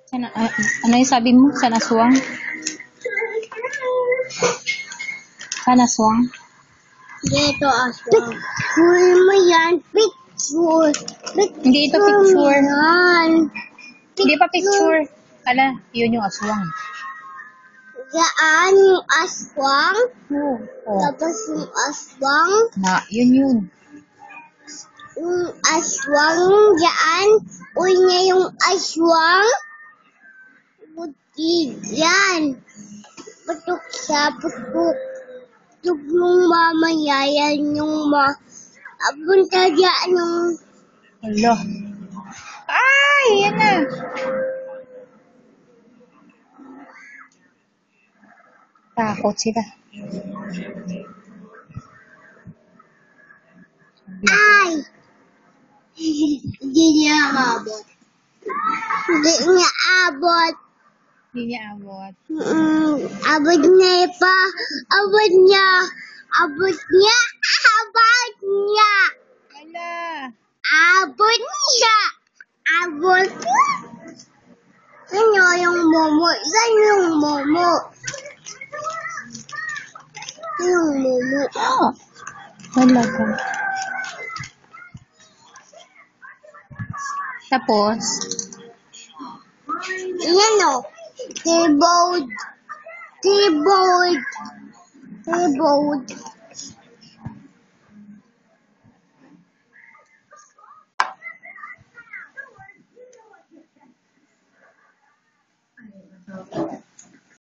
Sana, ano yung sabi mo? Sana aswang? Sana aswang? Dito aswang. Picture mo yan. Picture. Hindi ito picture. Yan. Hindi pa picture. Ala, yun yung aswang. Yan yung aswang. Oh. Tapos yung aswang. Yun. Yung aswang dyan. Uy niya yung aswang. Buti yan. Putok siya. Putok. Putok yung mamaya. Yan yung punta dyan yung... Hello. Ay, yan na. Takot sila. Ay! Hindi niya abot. Hindi niya abot. Hindi niya abot. Abot niya pa. Abot niya. Abot niya. Abot niya. Ala. Abot niya. Abot niya. Ano yung momo? Saan yung momo? Yung momo. Talaga. Tapos, Yan o. Keyboard. Keyboard. Keyboard.